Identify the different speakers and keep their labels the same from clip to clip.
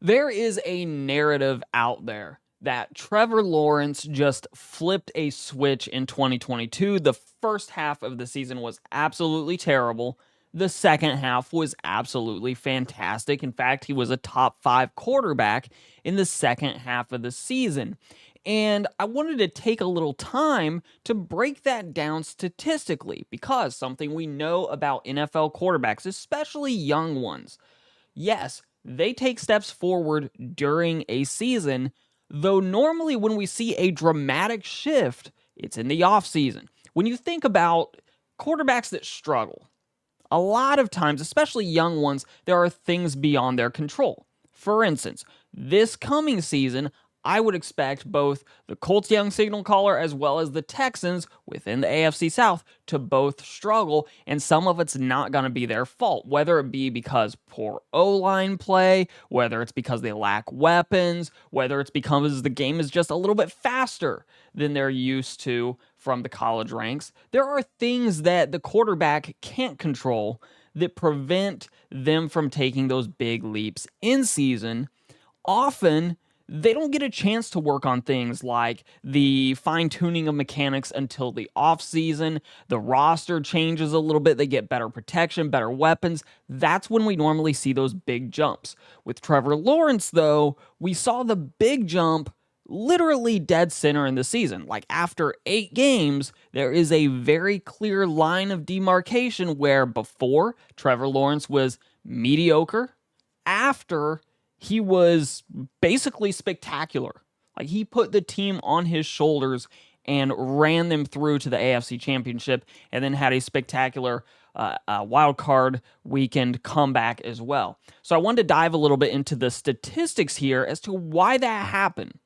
Speaker 1: There is a narrative out there that Trevor Lawrence just flipped a switch in 2022. The first half of the season was absolutely terrible. The second half was absolutely fantastic. In fact, he was a top 5 quarterback in the second half of the season. And I wanted to take a little time to break that down statistically because something we know about NFL quarterbacks, especially young ones, yes, they take steps forward during a season, though normally when we see a dramatic shift, it's in the offseason. When you think about quarterbacks that struggle, a lot of times, especially young ones, there are things beyond their control. For instance, this coming season, I would expect both the Colts young signal caller as well as the Texans within the AFC South to both struggle, and some of it's not going to be their fault, whether it be because poor O-line play, whether it's because they lack weapons, whether it's because the game is just a little bit faster than they're used to from the college ranks. There are things that the quarterback can't control that prevent them from taking those big leaps in season. Often, they don't get a chance to work on things like the fine-tuning of mechanics until the offseason. The roster changes a little bit. They get better protection, better weapons. That's when we normally see those big jumps. With Trevor Lawrence, though, we saw the big jump literally dead center in the season. Like after 8 games, there is a very clear line of demarcation where before Trevor Lawrence was mediocre, after he was basically spectacular. Like he put the team on his shoulders and ran them through to the AFC Championship and then had a spectacular wild card weekend comeback as well. So I wanted to dive a little bit into the statistics here as to why that happened.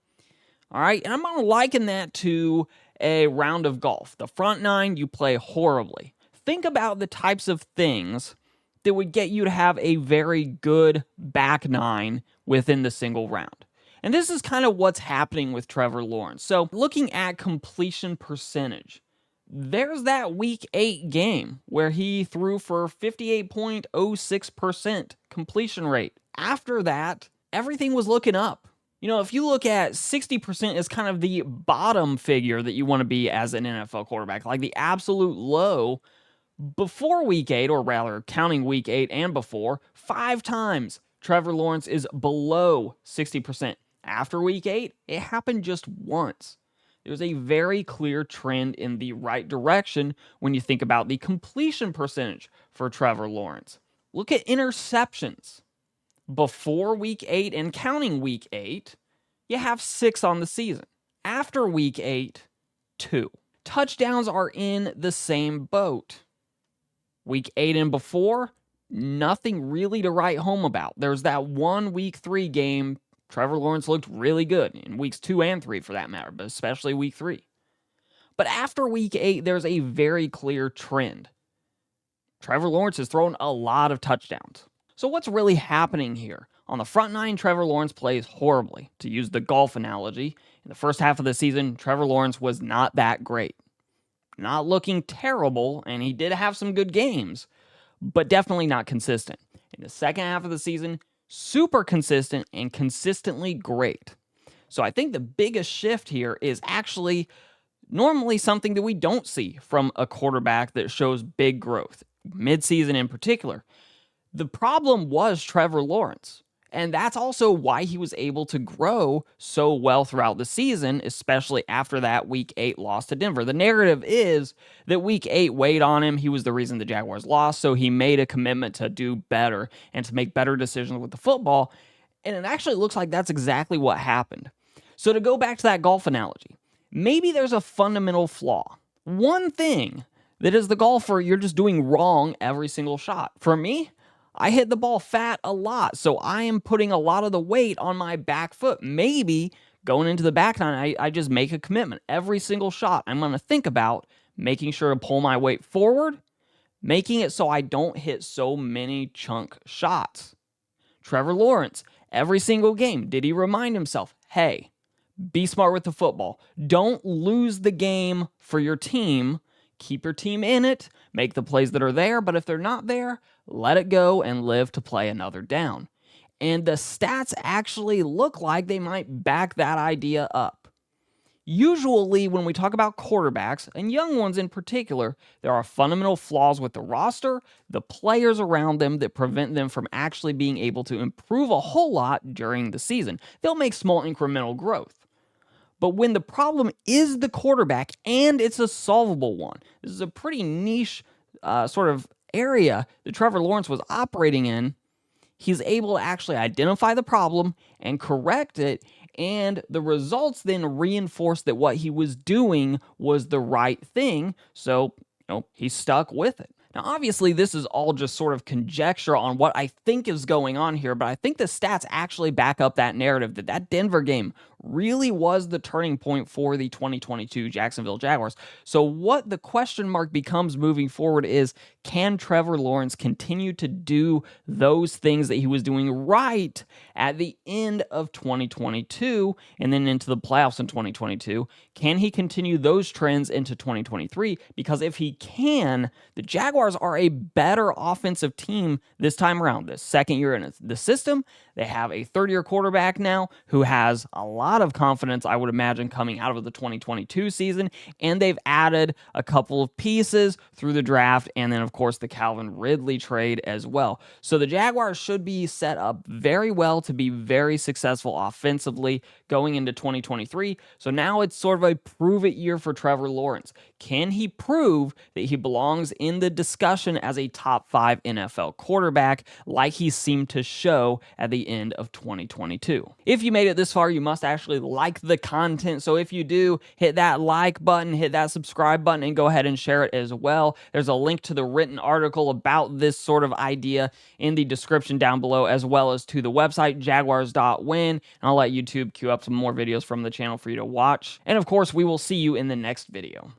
Speaker 1: All right, and I'm going to liken that to a round of golf. The front 9, you play horribly. Think about the types of things that would get you to have a very good back 9 within the single round. And this is kind of what's happening with Trevor Lawrence. So looking at completion percentage, there's that week 8 game where he threw for 58.06% completion rate. After that, everything was looking up. You know, if you look at 60% is kind of the bottom figure that you want to be as an NFL quarterback, like the absolute low. Before week 8, or rather counting week 8 and before, 5 times Trevor Lawrence is below 60%. After week 8, it happened just once. There's a very clear trend in the right direction when you think about the completion percentage for Trevor Lawrence. Look at interceptions. Before week 8 and counting week 8, you have 6 on the season. After week 8, 2. Touchdowns are in the same boat. Week 8 and before, nothing really to write home about. There's that one week 3 game, Trevor Lawrence looked really good, in weeks 2 and 3 for that matter, but especially week 3. But after week 8, there's a very clear trend. Trevor Lawrence has thrown a lot of touchdowns. So what's really happening here? On the front 9, Trevor Lawrence plays horribly. To use the golf analogy, in the first half of the season, Trevor Lawrence was not that great. Not looking terrible, and he did have some good games, but definitely not consistent. In the second half of the season, super consistent and consistently great. So I think the biggest shift here is actually normally something that we don't see from a quarterback that shows big growth, midseason in particular. The problem was Trevor Lawrence, and that's also why he was able to grow so well throughout the season, especially after that week 8 loss to Denver. The narrative is that week 8 weighed on him. He was the reason the Jaguars lost, so he made a commitment to do better and to make better decisions with the football, and it actually looks like that's exactly what happened. So to go back to that golf analogy, maybe there's a fundamental flaw. One thing that as the golfer, you're just doing wrong every single shot. For me, I hit the ball fat a lot, so I am putting a lot of the weight on my back foot. Maybe going into the back 9, I just make a commitment. Every single shot, I'm going to think about making sure to pull my weight forward, making it so I don't hit so many chunk shots. Trevor Lawrence, every single game, did he remind himself, hey, be smart with the football. Don't lose the game for your team. Keep your team in it, make the plays that are there, but if they're not there, let it go and live to play another down. And the stats actually look like they might back that idea up. Usually, when we talk about quarterbacks, and young ones in particular, there are fundamental flaws with the roster, the players around them that prevent them from actually being able to improve a whole lot during the season. They'll make small incremental growth. But when the problem is the quarterback and it's a solvable one, this is a pretty niche sort of area that Trevor Lawrence was operating in, he's able to actually identify the problem and correct it, and the results then reinforce that what he was doing was the right thing, so he stuck with it. Now, obviously, this is all just sort of conjecture on what I think is going on here, but I think the stats actually back up that narrative that Denver game really was the turning point for the 2022 Jacksonville Jaguars. So what the question mark becomes moving forward is, can Trevor Lawrence continue to do those things that he was doing right at the end of 2022 and then into the playoffs in 2022? Can he continue those trends into 2023? Because if he can, the Jaguars are a better offensive team this time around, this second year in the system. They have a third-year quarterback now who has a lot of confidence, I would imagine, coming out of the 2022 season, and they've added a couple of pieces through the draft, and then, of course, the Calvin Ridley trade as well. So the Jaguars should be set up very well to be very successful offensively going into 2023. So now it's sort of a prove-it year for Trevor Lawrence. Can he prove that he belongs in the discussion as a top 5 NFL quarterback like he seemed to show at the end of 2022? If you made it this far, you must actually like the content. So if you do, hit that like button, hit that subscribe button, and go ahead and share it as well. There's a link to the written article about this sort of idea in the description down below, as well as to the website, jaguars.win. And I'll let YouTube queue up some more videos from the channel for you to watch. And of course, we will see you in the next video.